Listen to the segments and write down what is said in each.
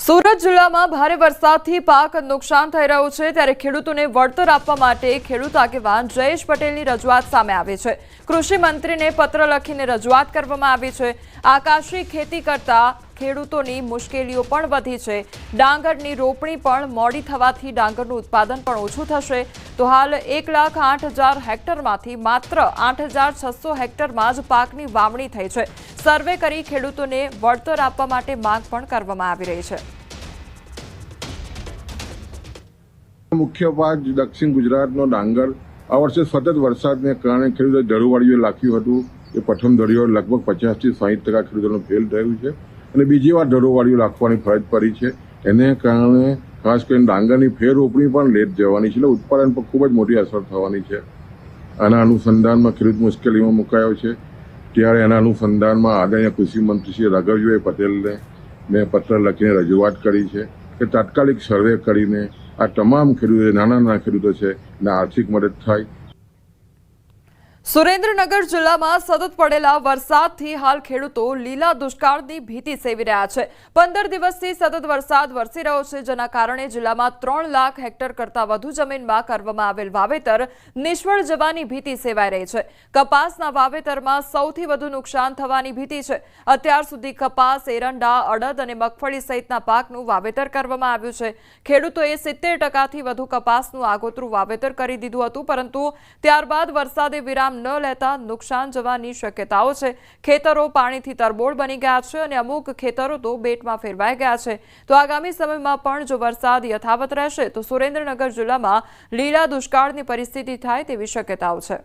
સુરત જિલ્લામાં ભારે વરસાદથી પાક નુકસાન થઈ રહ્યું છે ત્યારે ખેડૂતોને વળતર આપવા માટે ખેડૂત આગેવાન જયેશ પટેલની રજૂઆત સામે આવી છે। કૃષિ મંત્રીને પત્ર લખીને રજૂઆત કરવામાં આવી છે। આકાશી ખેતી કરતા ખેડૂતોની મુશ્કેલીઓ પણ વધી છે। ડાંગરની રોપણી પણ મોડી થવાથી ડાંગરનું ઉત્પાદન પણ ઓછું થશે। તો હાલ 1,08,000 હેક્ટરમાંથી માત્ર 8,600 હેક્ટરમાં જ પાકની વાવણી થઈ છે। સર્વે કરી ખેડૂતોને વળતર આપવા માટે માંગ પણ કરવામાં આવી રહી છે। મુખ્ય પાક દક્ષિણ ગુજરાતનો ડાંગર આ વર્ષે સતત વરસાદને કારણે ખેડૂતોએ ધરુવાળીઓ નાખ્યું હતું એ પ્રથમ ધરુવાળીઓ લગભગ 50 થી 60% ખેડૂતોનું ફેલ થયું છે અને બીજી વાર ધરુવાળીઓ નાખવાની ફરજ પડી છે। એને કારણે ખાસ કરીને ડાંગરની ફેર રોપણી પણ લેટ જવાની છે એટલે ઉત્પાદન પર ખૂબ જ મોટી અસર થવાની છે। આના અનુસંધાનમાં ખેડૂત મુશ્કેલીમાં મુકાયો છે। ત્યારે એના અનુસંધાનમાં આદરણીય કૃષિ મંત્રી શ્રી રાઘવજીભાઈ પટેલને મેં પત્ર લખીને રજૂઆત કરી છે કે તાત્કાલિક સર્વે કરીને આ તમામ ખેડૂતો નાના ખેડૂતો છે એને આર્થિક મદદ થાય। સુરેન્દ્રનગર જિલ્લામાં સતત પડેલા વરસાદથી હાલ ખેડૂતો લીલા દુષ્કાળની ભીતિ સેવી રહ્યા છે। 15 દિવસથી સતત વરસાદ વરસી રહ્યો છે જેના કારણે જિલ્લામાં 3 લાખ હેક્ટર કરતાં વધુ જમીનમાં કરવામાં આવેલ વાવેતર નિષ્ફળ જવાની ભીતિ સેવાઈ રહી છે। કપાસના વાવેતરમાં સૌથી વધુ નુકસાન થવાની ભીતિ છે। અત્યાર સુધી કપાસ, એરંડા, અડદ અને મગફળી સહિતના પાકનું વાવેતર કરવામાં આવ્યું છે। ખેડૂતોએ 70%થી વધુ કપાસનું આગોતરું વાવેતર કરી દીધું હતું પરંતુ ત્યારબાદ વરસાદે વિરામ ન લેતા નુકસાન જવાની શક્યતાઓ છે। ખેતરો પાણીથી તરબોળ બની ગયા છે અને અમુક ખેતરો તો બેટમાં ફેરવાઈ ગયા છે। તો આગામી સમયમાં પણ જો વરસાદ યથાવત રહેશે તો સુરેન્દ્રનગર જિલ્લામાં લીલા દુષ્કાળની પરિસ્થિતિ થાય તેવી શક્યતાઓ છે।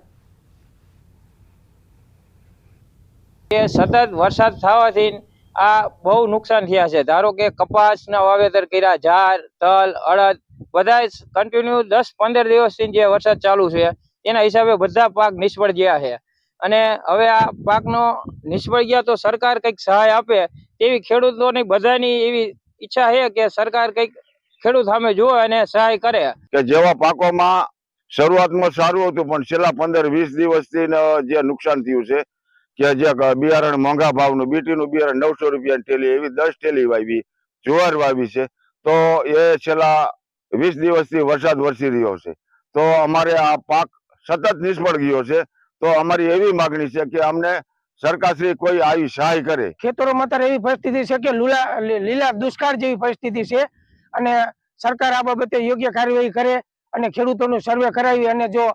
સતત વરસાદ થવાથી આ બહુ નુકસાન થયા છે। ધારો કે કપાસના વાવેતર કર્યા, જાર, તલ, અડદ બધા કન્ટિન્યુ 10-15 દિવસથી જે વરસાદ ચાલુ છે એના હિસાબે બધા પાક નિષ્ફળ ગયા છે અને હવે આ પાકનો નિષ્ફળ ગયા તો સરકાર કંઈક સહાય આપે તેવી ખેડૂતોની બધાની એવી ઈચ્છા છે કે સરકાર કંઈક ખેડૂત સામે જોવે અને સહાય કરે। કે જેવા પાકોમાં શરૂઆતમાં સારું હતું પણ છેલ્લા 15-20 દિવસથી જે નુકસાન થયું છે કે જે બિયારણ મોંઘા ભાવનું બીટીનું બિયારણ 900 રૂપિયાની ટેલી એવી 10 ટેલી વાવી, જુવાર વાવી છે તો એ છેલ્લા 20 દિવસથી વરસાદ વરસી રહ્યો છે તો અમારે આ પાક સતત નિષ્ફળ ગયો છે। તો અમારી એવી માગણી છે કે અમને સરકારશ્રી કોઈ આવી સહાય કરે। ખેતરોમાં અત્યારે એવી પરિસ્થિતિ છે કે લીલા દુષ્કાળ જેવી પરિસ્થિતિ છે અને સરકાર આ બાબતે યોગ્ય કાર્યવાહી કરે અને ખેડૂતોનું સર્વે કરાવી અને જો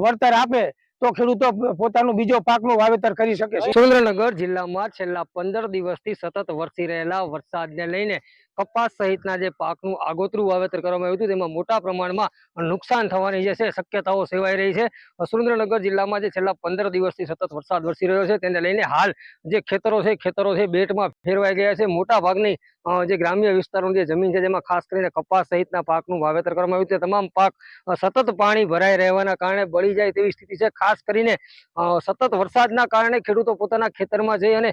વળતર આપે તો ખેડૂતો પોતાનું બીજો પાકનું વાવેતર કરી શકે છે। સુરેન્દ્રનગર જિલ્લામાં છેલ્લા 15 દિવસથી સતત વરસી રહેલા વરસાદને લઈને કપાસ સહિતના જે પાકનું આગોતરું વાવેતર કરવામાં આવ્યું હતું તેમાં મોટા પ્રમાણમાં નુકસાન થવાની જે છે શક્યતાઓ સેવાઈ રહી છે। સુરેન્દ્રનગર જિલ્લામાં જે છેલ્લા 15 દિવસથી સતત વરસાદ વરસી રહ્યો છે તેને લઈને હાલ જે ખેતરો છે બેટમાં ફેરવાઈ ગયા છે। મોટા ભાગની જે ગ્રામ્ય વિસ્તારોની જે જમીન છે જેમાં ખાસ કરીને કપાસ સહિતના પાકનું વાવેતર કરવામાં આવ્યું છે તમામ પાક સતત પાણી ભરાઈ રહેવાના કારણે બળી જાય તેવી સ્થિતિ છે। ખાસ કરીને સતત વરસાદના કારણે ખેડૂતો પોતાના ખેતરમાં જઈ અને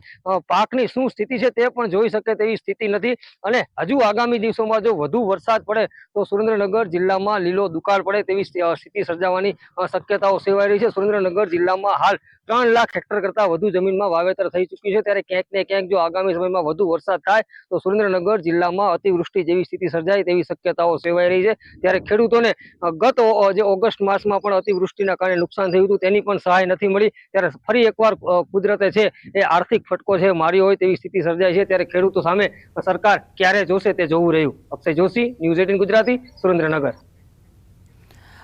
પાકની શું સ્થિતિ છે તે પણ જોઈ શકે તેવી સ્થિતિ નથી અને હજુ આગામી દિવસોમાં જો વધુ વરસાદ પડે તો સુરેન્દ્રનગર જિલ્લામાં લીલો દુકાળ પડે તેવી સ્થિતિ સર્જાવાની શક્યતાઓ સેવાઈ રહી છે। સુરેન્દ્રનગર જિલ્લામાં હાલ 3 લાખ હેક્ટર કરતા વધુ જમીનમાં વાવેતર થઈ ચૂક્યું છે ત્યારે ક્યાંક ને ક્યાંક જો આગામી સમયમાં વધુ વરસાદ થાય તો સુરેન્દ્રનગર જિલ્લામાં અતિવૃષ્ટિ જેવી સ્થિતિ સર્જાય તેવી શક્યતાઓ સેવાઈ રહી છે। ત્યારે ખેડૂતોને ગત જે ઓગસ્ટ માસમાં પણ અતિવૃષ્ટિના કારણે નુકસાન થયું હતું તેની પણ સહાય નથી મળી ત્યારે ફરી એકવાર કુદરતે છે એ આર્થિક ફટકો છે માર્યો હોય તેવી સ્થિતિ સર્જાય છે। ત્યારે ખેડૂતો સામે સરકાર ક્યારે જોશે તે જોવું રહ્યું। અક્ષય જોશી, ન્યૂઝ 18 ગુજરાતી, સુરેન્દ્રનગર।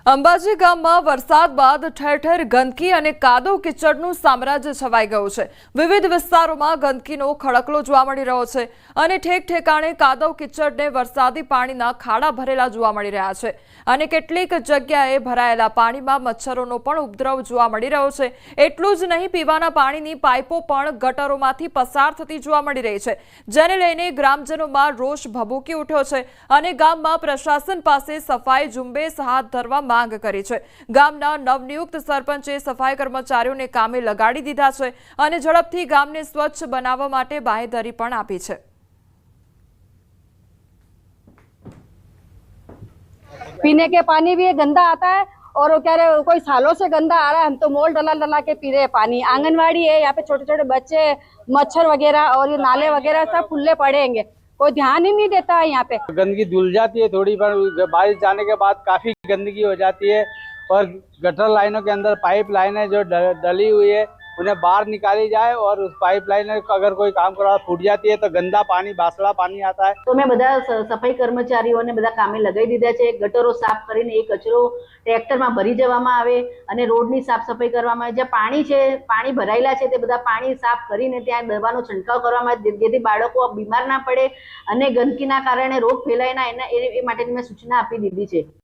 અંબાજી ગામમાં વરસાદ બાદ ઠેર ઠેર ગંદકી અને કાદવ કિચડનું સામ્રાજ્ય છવાઈ ગયું છે। વિવિધ વિસ્તારોમાં ગંદકીનો ખડકલો જોવા મળી રહ્યો છે અને ઠેક ઠેકાણે કાદવ કિચડને વરસાદી પાણીના ખાડા ભરેલા જોવા મળી રહ્યા છે અને કેટલીક જગ્યાએ ભરાયેલા પાણીમાં મચ્છરોનો પણ ઉપદ્રવ જોવા મળી રહ્યો છે। એટલું જ નહીં, પીવાના પાણીની પાઇપો પણ ગટરોમાંથી પસાર થતી જોવા મળી રહી છે જેને લઈને ગ્રામજનોમાં રોષ ભભૂકી ઉઠ્યો છે અને ગામમાં પ્રશાસન પાસે સફાઈ ઝુંબેશ હાથ ધરવા માંગ કરી છે। ગામના નવનિયુક્ત સરપંચે સફાઈ કર્મચારીઓને કામે લગાડી દીધા છે અને ઝડપથી ગામને સ્વચ્છ બનાવવા માટે બાહેધરી પણ આપી છે। पीने के पानी भी गंदा आता है और वो कह रहे कोई सालों से गंदा आ रहा है, हम तो मोल डला डला के पी रहे हैं पानी। आंगनवाड़ी है, यहाँ पे छोटे छोटे बच्चे, मच्छर वगैरह और ये नाले वगैरह सब खुले पड़े हैं। कोई ध्यान ही नहीं देता है यहाँ पे। गंदगी धुल जाती है थोड़ी, पर बारिश जाने के बाद काफी गंदगी हो जाती है और गटर लाइनों के अंदर पाइप लाइनें जो डली हुई है उन्हें बाहर निकाली जाए और उस पाइप लाइन अगर कोई काम करा फूट जाती है तो गंदा पानी बासड़ा पानी आता है। तो मैं बधा सफाई कर्मचारीओने बधा कामे लगाई दीधा छे। गटरो साफ करीने ए कचरो ट्रेक्टरमां भरी जवामां आवे अने रोडनी साफ सफाई करवामां आवे। जे पाणी छे, पाणी भरायेला छे ते बधा पाणी साफ करीने त्यां दવાનો छंटकाव करवामां आवे जेथी बाळको बीमार ना पड़े अने गंदकीना कारणे रोग फैलाय ना, ए माटेनी मैं सूचना आपी दीधी छे।